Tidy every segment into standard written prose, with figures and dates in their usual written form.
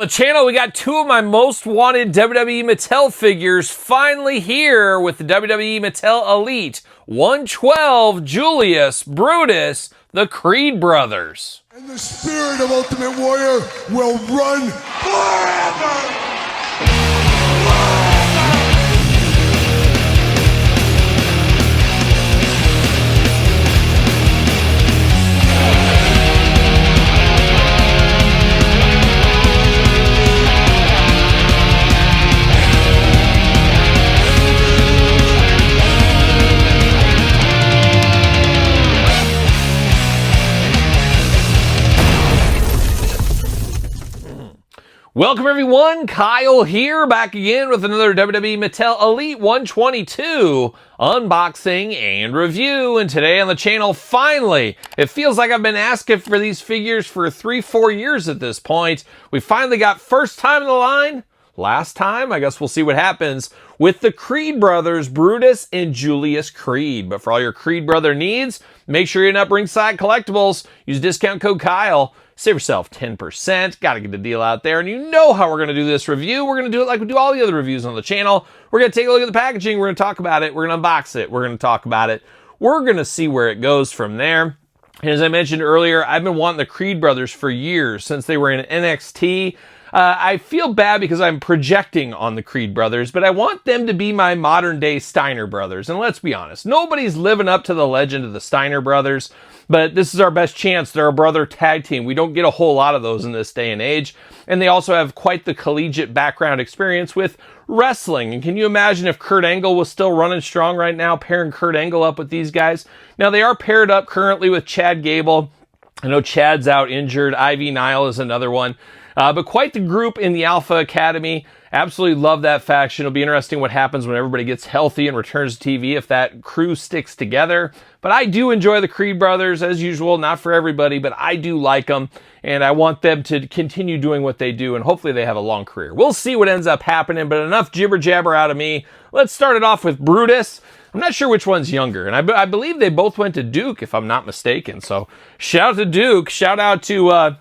The channel, we got two of my most wanted WWE Mattel figures finally here with the WWE Mattel Elite 112 Julius, Brutus, the Creed brothers. And the spirit of Ultimate Warrior will run forever! Welcome everyone, Kyle here, back again with another WWE Mattel Elite 122 unboxing and review. And today on the channel, finally, it feels like I've been asking for these figures for 3-4 years at this point. We finally got first time in the line, last time, I guess we'll see what happens, with the Creed brothers, Brutus and Julius Creed. But for all your Creed brother needs, make sure you're up Ringside Collectibles, use discount code Kyle. Save yourself 10%. Got to get the deal out there. And you know how we're going to do this review. We're going to do it like we do all the other reviews on the channel. We're going to take a look at the packaging. We're going to talk about it. We're going to unbox it. We're going to talk about it. We're going to see where it goes from there. And as I mentioned earlier, I've been wanting the Creed brothers for years, since they were in NXT. I feel bad because I'm projecting on the Creed brothers, but I want them to be my modern day Steiner brothers. And let's be honest, nobody's living up to the legend of the Steiner brothers, but this is our best chance. They're a brother tag team. We don't get a whole lot of those in this day and age. And they also have quite the collegiate background experience with wrestling. And can you imagine if Kurt Angle was still running strong right now, pairing Kurt Angle up with these guys? Now they are paired up currently with Chad Gable. I know Chad's out injured. Ivy Nile is another one. But quite the group in the Alpha Academy. Absolutely love that faction. It'll be interesting what happens when everybody gets healthy and returns to TV, if that crew sticks together. But I do enjoy the Creed brothers, as usual. Not for everybody, but I do like them. And I want them to continue doing what they do, and hopefully they have a long career. We'll see what ends up happening, but enough jibber jabber out of me. Let's start it off with Brutus. I'm not sure which one's younger, and I believe they both went to Duke, if I'm not mistaken. So shout out to Duke. Shout out to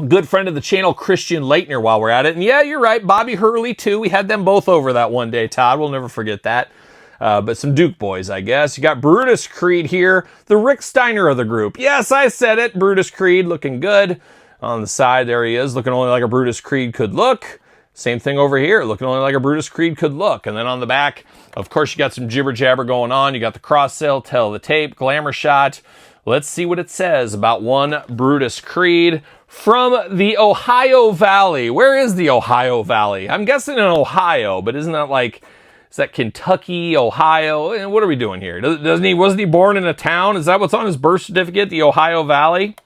good friend of the channel, Christian Leitner, while we're at it. And yeah, you're right, Bobby Hurley too. We had them both over that one day, Todd. We'll never forget that. But some Duke boys, I guess. You got Brutus Creed here, the Rick Steiner of the group. Yes, I said it. Brutus Creed looking good. On the side, there he is, looking only like a Brutus Creed could look. Same thing over here, looking only like a Brutus Creed could look. And then on the back, of course, you got some jibber jabber going on. You got the cross sale, tell the tape, glamour shot. Let's see what it says about one Brutus Creed from the Ohio Valley. Where is the Ohio Valley? I'm guessing in Ohio, but isn't that like, is that Kentucky, Ohio? And what are we doing here? Wasn't he born in a town? Is that what's on his birth certificate, the Ohio Valley?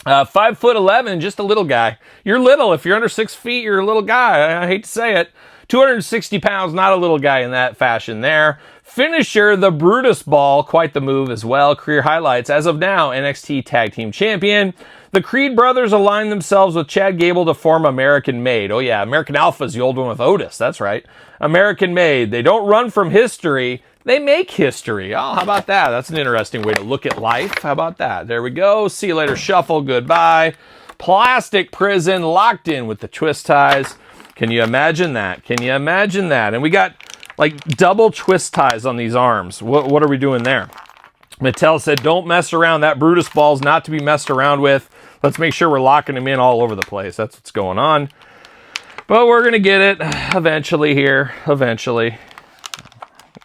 5'11", just a little guy. You're little. If you're under 6 feet, you're a little guy. I hate to say it. 260 pounds, not a little guy in that fashion there. Finisher, the Brutus Ball, quite the move as well. Career highlights, as of now, NXT Tag Team Champion. The Creed brothers align themselves with Chad Gable to form American Made. Oh yeah, American Alpha is the old one with Otis, that's right. American Made. They don't run from history, they make history. Oh, how about that? That's an interesting way to look at life. How about that? There we go. See you later, shuffle, goodbye. Plastic Prison, locked in with the twist ties. Can you imagine that? Can you imagine that? And we got like double twist ties on these arms. What are we doing there? Mattel said, don't mess around. That Brutus Ball's not to be messed around with. Let's make sure we're locking them in all over the place. That's what's going on. But we're going to get it eventually here. Eventually.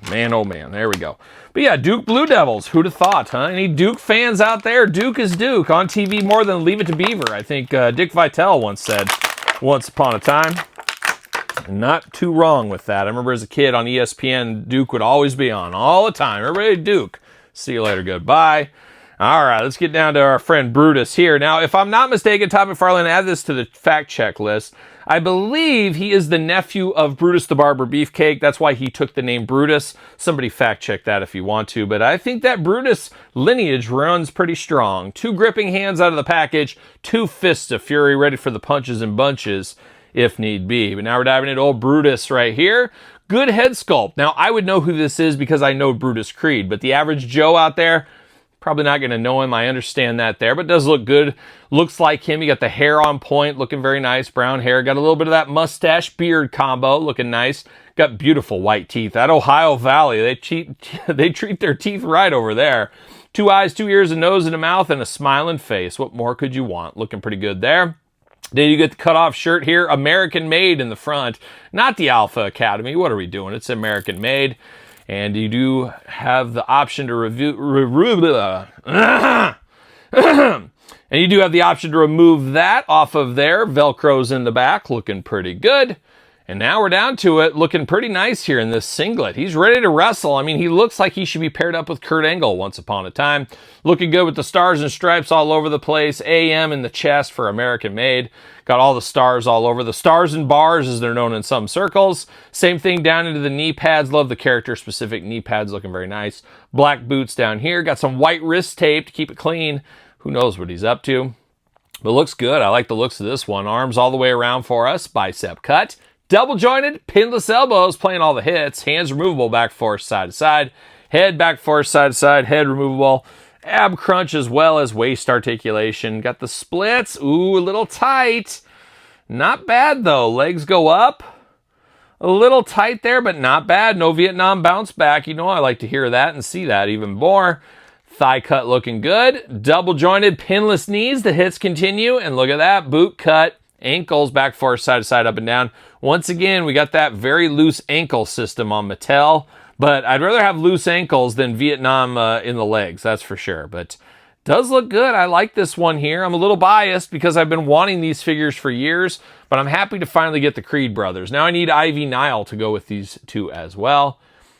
Man, oh man. There we go. But yeah, Duke Blue Devils. Who'd have thought, huh? Any Duke fans out there? Duke is Duke. On TV more than Leave It to Beaver. I think Dick Vitale once said, once upon a time. Not too wrong with that. I remember as a kid on ESPN, Duke would always be on all the time. Everybody, Duke. See you later. Goodbye. All right, let's get down to our friend Brutus here. Now, if I'm not mistaken, Todd McFarlane added this to the fact check list. I believe he is the nephew of Brutus the Barber Beefcake. That's why he took the name Brutus. Somebody fact check that if you want to. But I think that Brutus lineage runs pretty strong. 2 gripping hands out of the package. 2 fists of fury ready for the punches and bunches if need be. But now we're diving into old Brutus right here. Good head sculpt. Now, I would know who this is because I know Brutus Creed. But the average Joe out there, Probably not going to know him. I understand that there, but it does look good. Looks like him. You got the hair on point, looking very nice. Brown hair. Got a little bit of that mustache beard combo, looking nice. Got beautiful white teeth. That Ohio Valley, they treat their teeth right over there. 2 eyes, 2 ears, a nose, and a mouth, and a smiling face. What more could you want? Looking pretty good there. Then you get the cutoff shirt here, American made in the front, not the Alpha Academy. What are we doing? It's American made. And you do have the option to and you do have the option to remove that off of there. Velcro's in the back, looking pretty good. And now we're down to it, looking pretty nice here in this singlet. He's ready to wrestle. I mean, he looks like he should be paired up with Kurt Angle once upon a time. Looking good with the stars and stripes all over the place. AM in the chest for American made. Got all the stars all over. The stars and bars, as they're known in some circles. Same thing down into the knee pads. Love the character-specific knee pads, looking very nice. Black boots down here. Got some white wrist tape to keep it clean. Who knows what he's up to. But looks good. I like the looks of this one. Arms all the way around for us. Bicep cut. Double jointed, pinless elbows, playing all the hits. Hands removable, back forth, side to side. Head back forth, side to side. Head removable. Ab crunch as well as waist articulation. Got the splits. Ooh, a little tight. Not bad though. Legs go up. A little tight there, but not bad. No Vietnam bounce back. You know I like to hear that and see that even more. Thigh cut looking good. Double jointed, pinless knees. The hits continue. And look at that. Boot cut. Ankles back forth, side to side, up and down. Once again, we got that very loose ankle system on Mattel, but I'd rather have loose ankles than Vietnam in the legs, that's for sure. But does look good. I like this one here. I'm a little biased because I've been wanting these figures for years, but I'm happy to finally get the Creed brothers. Now I need Ivy Nile to go with these two as well.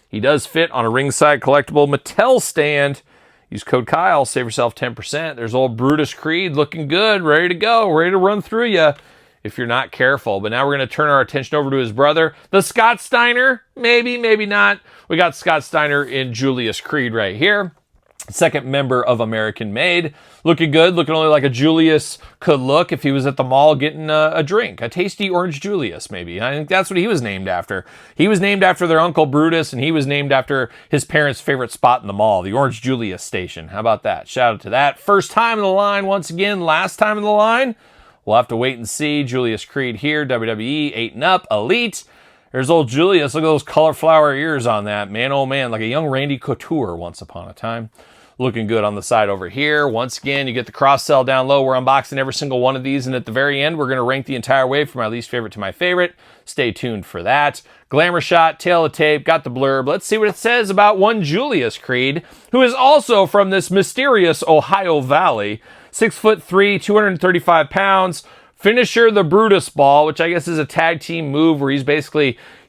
He does fit on a ringside collectible Mattel stand. Use code Kyle, save yourself 10%. There's old Brutus Creed looking good, ready to go, ready to run through you if you're not careful. But now we're going to turn our attention over to his brother, the Scott Steiner. Maybe, maybe not. We got Scott Steiner in Julius Creed right here. Second member of American Made. Looking good, looking only like a Julius could look if he was at the mall getting a drink. A tasty orange Julius, maybe. I think that's what he was named after. He was named after their Uncle Brutus, and he was named after his parents' favorite spot in the mall, the Orange Julius station. How about that? Shout out to that. First time in the line once again, last time in the line. We'll have to wait and see. Julius Creed here, WWE, 8 and up, Elite. There's old Julius. Look at those cauliflower ears on that. Man, oh man, like a young Randy Couture once upon a time. Looking good on the side over here. Once again, you get the cross sell down low. We're unboxing every single one of these, and at the very end, we're going to rank the entire way from my least favorite to my favorite. Stay tuned for that. Glamour shot, tail of tape, got the blurb. Let's see what it says about one Julius Creed, who is also from this mysterious Ohio Valley. 6'3", 235 pounds. Finisher, the Brutus Ball, which I guess is a tag team move where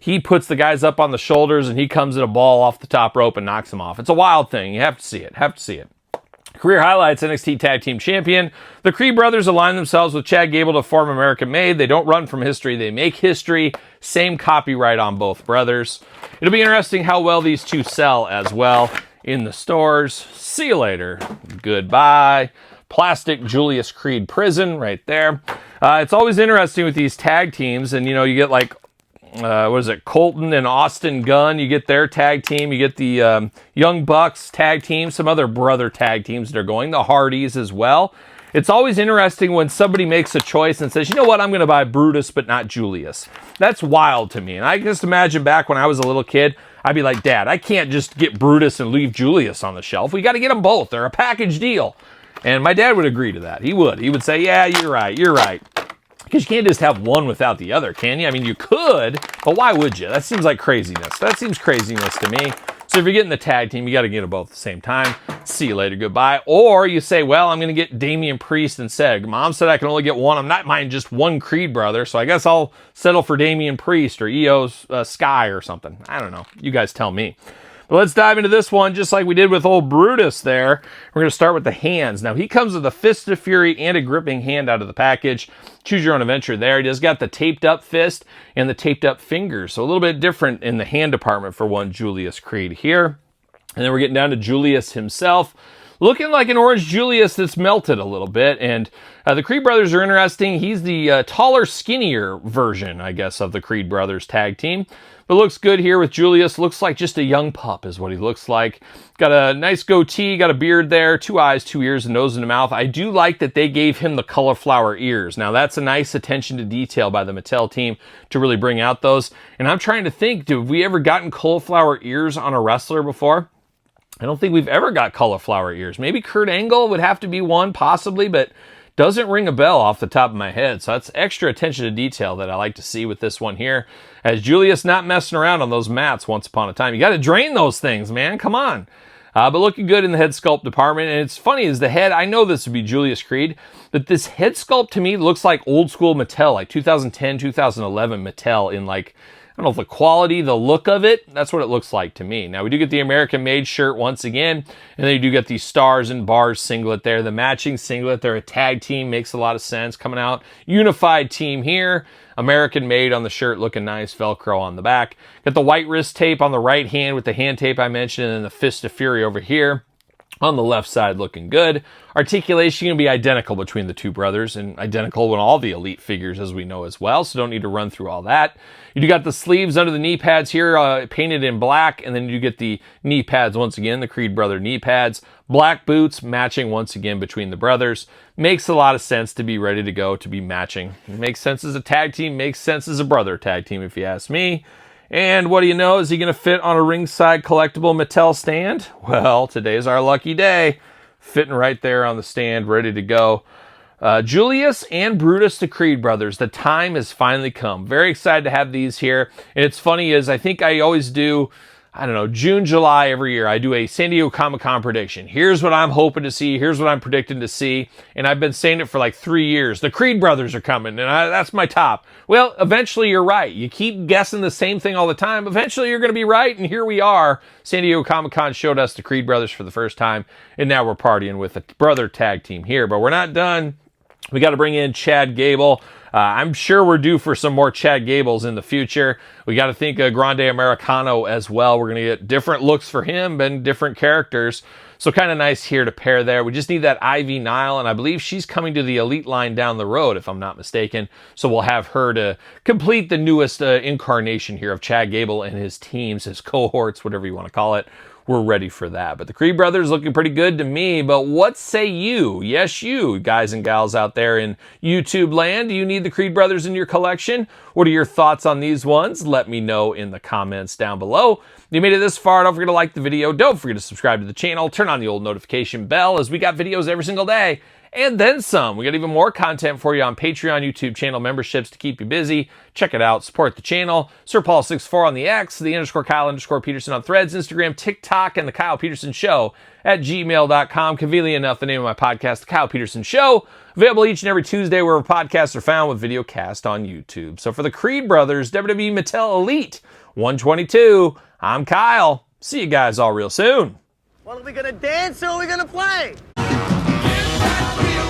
he puts the guys up on the shoulders and he comes at a ball off the top rope and knocks them off. It's a wild thing. You have to see it. Career highlights, NXT Tag Team Champion. The Creed brothers align themselves with Chad Gable to form American Made. They don't run from history. They make history. Same copyright on both brothers. It'll be interesting how well these two sell as well in the stores. See you later. Goodbye. Plastic Julius Creed prison right there. It's always interesting with these tag teams, and you get like Colton and Austin Gunn. You get their tag team. You get the Young Bucks tag team, some other brother tag teams that are going, the Hardys as well. It's always interesting when somebody makes a choice and says, you know what, I'm going to buy Brutus but not Julius. That's wild to me. And I just imagine back when I was a little kid, I'd be like, Dad, I can't just get Brutus and leave Julius on the shelf. We got to get them both. They're a package deal. And my dad would agree to that. He would. He would say, yeah, you're right. Because you can't just have one without the other, can you? I mean, you could, but why would you? That seems like craziness. That seems craziness to me. So if you're getting the tag team, you got to get them both at the same time. See you later, goodbye. Or you say, well, I'm going to get Damian Priest instead. Mom said I can only get one. I'm not buying just one Creed brother, so I guess I'll settle for Damian Priest or EO's Sky or something. I don't know. You guys tell me. But let's dive into this one just like we did with old Brutus there. We're going to start with the hands. Now, he comes with a Fist of Fury and a gripping hand out of the package. Choose your own adventure there. He just got the taped up fist and the taped up fingers. So a little bit different in the hand department for one Julius Creed here. And then we're getting down to Julius himself. looking like an orange Julius that's melted a little bit. And the Creed brothers are interesting. He's the taller, skinnier version, I guess, of the Creed brothers tag team. But looks good here with Julius. Looks like just a young pup is what he looks like. Got a nice goatee, got a beard there, 2 eyes, 2 ears, a nose and a mouth. I do like that they gave him the cauliflower ears. Now that's a nice attention to detail by the Mattel team to really bring out those. And I'm trying to think, have we ever gotten cauliflower ears on a wrestler before? I don't think we've ever got cauliflower ears. Maybe Kurt Angle would have to be one, possibly, but doesn't ring a bell off the top of my head. So that's extra attention to detail that I like to see with this one here. As Julius not messing around on those mats once upon a time. You got to drain those things, man. Come on. But looking good in the head sculpt department. And it's funny is the head, I know this would be Julius Creed, but this head sculpt to me looks like old school Mattel, like 2010, 2011 Mattel in like, I don't know if the quality, the look of it, that's what it looks like to me. Now, we do get the American Made shirt once again, and then you do get the Stars and Bars singlet there. The matching singlet, they're a tag team, makes a lot of sense coming out. Unified team here. American Made on the shirt, looking nice. Velcro on the back. Got the white wrist tape on the right hand with the hand tape I mentioned, and then the Fist of Fury over here. On the left side, looking good. Articulation going to be identical between the two brothers, and identical in all the Elite figures, as we know as well, so don't need to run through all that. You do got the sleeves under the knee pads here, painted in black, and then you get the knee pads once again, the Creed brother knee pads. Black boots, matching once again between the brothers. Makes a lot of sense to be ready to go, to be matching. It makes sense as a tag team, makes sense as a brother tag team, if you ask me. And what do you know? Is he going to fit on a ringside collectible Mattel stand? Well, today's our lucky day. Fitting right there on the stand, ready to go. Julius and Brutus, the Creed brothers. The time has finally come. Very excited to have these here. And it's funny is I think I always do, I don't know, June, July every year, I do a San Diego Comic-Con prediction. Here's what I'm hoping to see. Here's what I'm predicting to see. And I've been saying it for like 3 years. The Creed brothers are coming, and that's my top. Well, eventually you're right. You keep guessing the same thing all the time. Eventually you're going to be right, and here we are. San Diego Comic-Con showed us the Creed brothers for the first time, and now we're partying with a brother tag team here. But we're not done. We got to bring in Chad Gable. I'm sure we're due for some more Chad Gables in the future. We got to think of Grande Americano as well. We're going to get different looks for him and different characters. So kind of nice here to pair there. We just need that Ivy Nile, and I believe she's coming to the Elite line down the road, if I'm not mistaken. So we'll have her to complete the newest incarnation here of Chad Gable and his teams, his cohorts, whatever you want to call it. We're ready for that. But the Creed brothers looking pretty good to me. But what say you? Yes, you guys and gals out there in YouTube land. Do you need the Creed brothers in your collection? What are your thoughts on these ones? Let me know in the comments down below. If you made it this far, don't forget to like the video. Don't forget to subscribe to the channel. Turn on the old notification bell, as we got videos every single day. And then some. We got even more content for you on Patreon, YouTube channel memberships to keep you busy. Check it out. Support the channel. SirPaul64 on the X, the _Kyle_Peterson on Threads, Instagram, TikTok, and the Kyle Peterson Show at gmail.com. Conveniently enough, the name of my podcast, The Kyle Peterson Show. Available each and every Tuesday wherever podcasts are found, with video cast on YouTube. So for the Creed brothers, WWE Mattel Elite 122, I'm Kyle. See you guys all real soon. Well, are we gonna dance or are we gonna play? Get that real